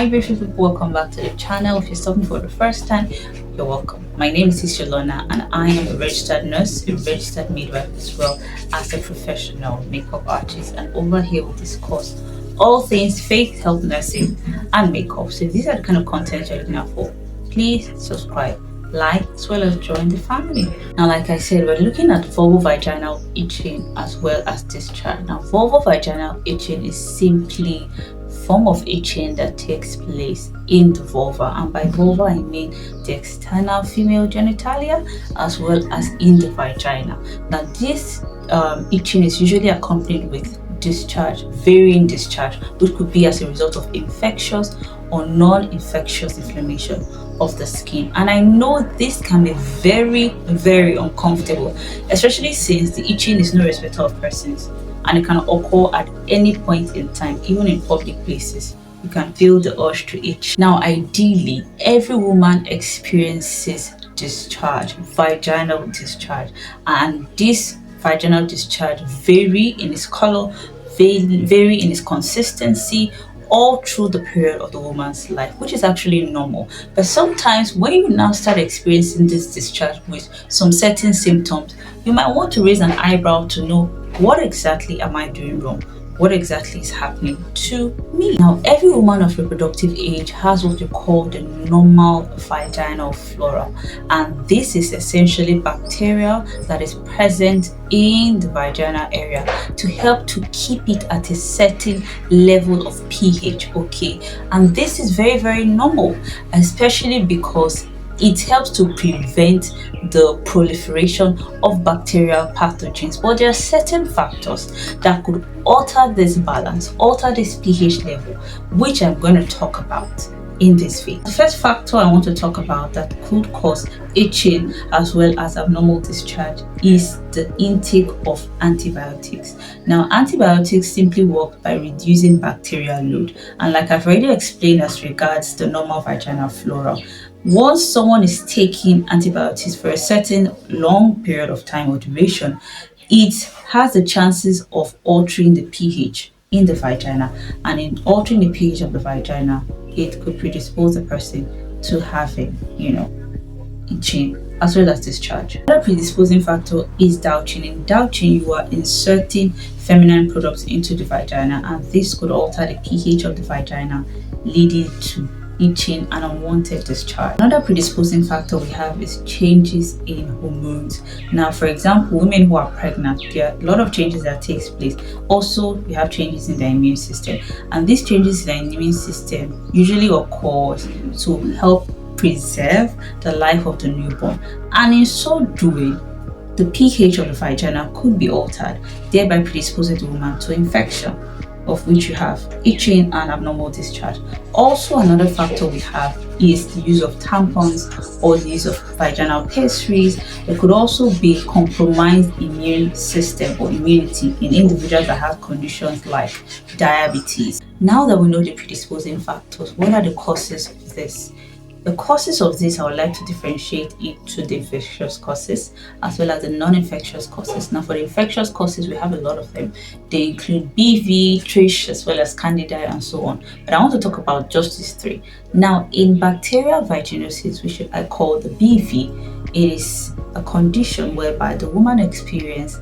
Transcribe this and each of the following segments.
Hi beautiful people, welcome back to the channel. If you're stopping for the first time, you're welcome. My name is Lona and I am a registered nurse, a registered midwife, as well as a professional makeup artist, and over here we discuss all things faith, health, nursing and makeup. So if these are the kind of content you're looking out for, please subscribe, like, as well as join the family. Now, like I said, we're looking at vulvovaginal itching as well as discharge. Now, vulvovaginal itching is simply form of itching that takes place in the vulva, and by vulva I mean the external female genitalia as well as in the vagina. Now, this itching is usually accompanied with discharge, varying discharge, which could be as a result of infectious or non-infectious inflammation of the skin. And I know this can be very uncomfortable, especially since the itching is no respecter of persons and it can occur at any point in time, even in public places. You can feel the urge to itch. Now, ideally, every woman experiences discharge, vaginal discharge, and this vaginal discharge vary in its color, vary in its consistency, all through the period of the woman's life, which is actually normal. But sometimes when you now start experiencing this discharge with some certain symptoms, you might want to raise an eyebrow to know, what exactly am I doing wrong? What exactly is happening to me? Now, every woman of reproductive age has what we call the normal vaginal flora, and this is essentially bacteria that is present in the vaginal area to help to keep it at a certain level of pH, okay? And this is very normal, especially because it helps to prevent the proliferation of bacterial pathogens. But there are certain factors that could alter this balance, alter this pH level, which I'm going to talk about in this video. The first factor I want to talk about that could cause itching as well as abnormal discharge is the intake of antibiotics. Now, antibiotics simply work by reducing bacterial load, and like I've already explained as regards the normal vaginal flora, once someone is taking antibiotics for a certain long period of time or duration, it has the chances of altering the pH in the vagina, and in altering the pH of the vagina, it could predispose the person to having, itching as well as discharge. Another predisposing factor is douching. In douching, you are inserting feminine products into the vagina, and this could alter the pH of the vagina, leading to itching and unwanted discharge. Another predisposing factor we have is changes in hormones. Now, for example, women who are pregnant, there are a lot of changes that takes place. Also, we have changes in the immune system, and these changes in the immune system usually occurs to help preserve the life of the newborn, and in so doing, the pH of the vagina could be altered, thereby predisposing the woman to infection, of which you have itching and abnormal discharge. Also, another factor we have is the use of tampons or the use of vaginal pastries. There could also be compromised immune system or immunity in individuals that have conditions like diabetes. Now that we know the predisposing factors, what are the causes of this? The causes of this, I would like to differentiate into the infectious causes as well as the non-infectious causes. Now, for the infectious causes, we have a lot of them. They include BV, Trish, as well as Candida, and so on. But I want to talk about just these three. Now, in bacterial vaginosis, which I call the BV, it is a condition whereby the woman experiences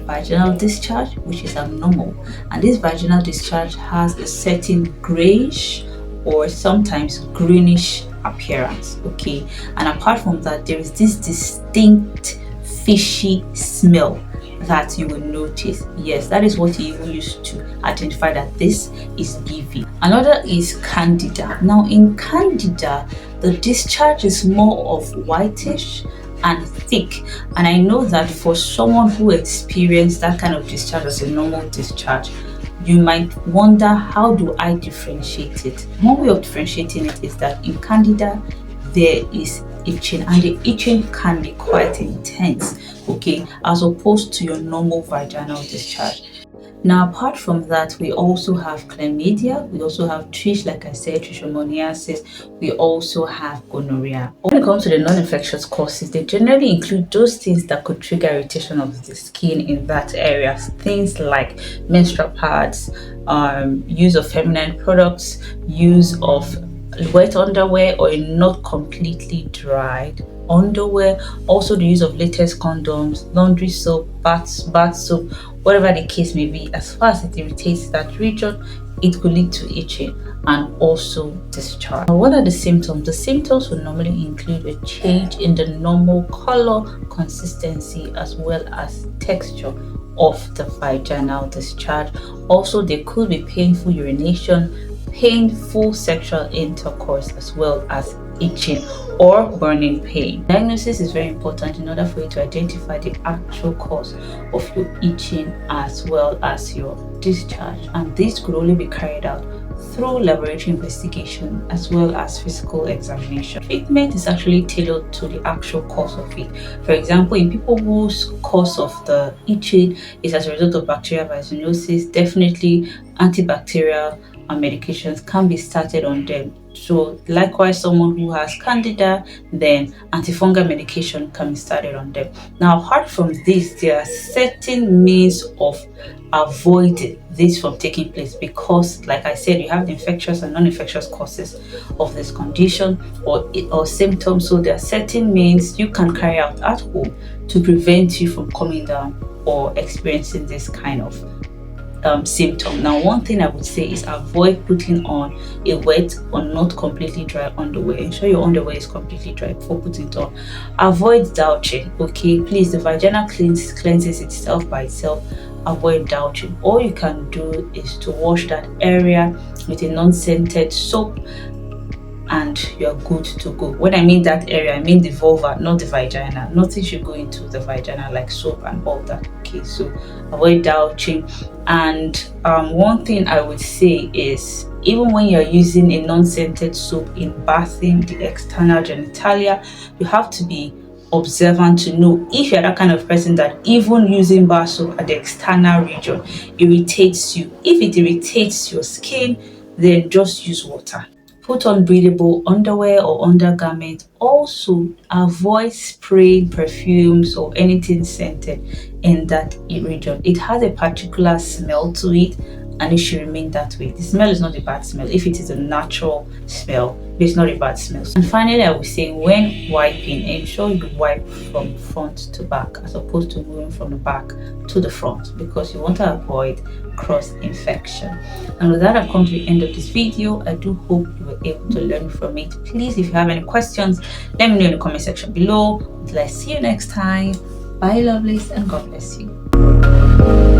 vaginal discharge, which is abnormal. And this vaginal discharge has a certain grayish or sometimes greenish appearance, okay? And apart from that, there is this distinct fishy smell that you will notice. Yes, that is what you even use to identify that this is BV. Another is Candida. Now, in Candida, the discharge is more of whitish and thick, and I know that for someone who experienced that kind of discharge as a normal discharge, you might wonder, how do I differentiate it? One way of differentiating it is that in Candida, there is itching, and the itching can be quite intense, okay, as opposed to your normal vaginal discharge. Now, apart from that, we also have chlamydia, we also have like I said, trichomoniasis, we also have gonorrhea. When it comes to the non-infectious causes, they generally include those things that could trigger irritation of the skin in that area. Things like menstrual pads, use of feminine products, use of wet underwear or a not completely dried underwear, also the use of latex condoms, laundry soap, bath soap, whatever the case may be. As far as it irritates that region, it could lead to itching and also discharge. Now, what are the symptoms? The symptoms will normally include a change in the normal color, consistency, as well as texture of the vaginal discharge. Also, there could be painful urination, painful sexual intercourse, as well as itching or burning pain. Diagnosis is very important in order for you to identify the actual cause of your itching as well as your discharge, and this could only be carried out through laboratory investigation as well as physical examination. Treatment is actually tailored to the actual cause of it. For example, in people whose cause of the itching is as a result of bacterial vaginosis, definitely antibacterial medications can be started on them. So likewise, someone who has candida, then antifungal medication can be started on them. Now, apart from this, there are certain means of avoiding this from taking place, because like I said, you have the infectious and non-infectious causes of this condition or symptoms. So there are certain means you can carry out at home to prevent you from coming down or experiencing this kind of symptom. Now, one thing I would say is avoid putting on a wet or not completely dry underwear. Ensure your underwear is completely dry before putting it on. Avoid douching. Okay, please, the vagina cleanses itself by itself. Avoid douching. All you can do is to wash that area with a non-scented soap and you're good to go. When I mean that area, I mean the vulva, not the vagina. Nothing should go into the vagina like soap and all that. Okay, so avoid douching. And one thing I would say is, even when you're using a non-scented soap in bathing the external genitalia, you have to be observant to know if you're that kind of person that even using bar soap at the external region irritates you. If it irritates your skin, then just use water. Put on breathable underwear or undergarment. Also, avoid spraying perfumes or anything scented in that region. It has a particular smell to it and it should remain that way. The smell is not a bad smell. If it is a natural smell, it's not a bad smell. And finally, I would say when wiping, ensure you wipe from front to back as opposed to moving from the back to the front, because you want to avoid cross infection. And with that, I've come to the end of this video. I do hope you were able to learn from it. Please, if you have any questions, let me know in the comment section below. Until I see you next time, bye lovelies, and God bless you.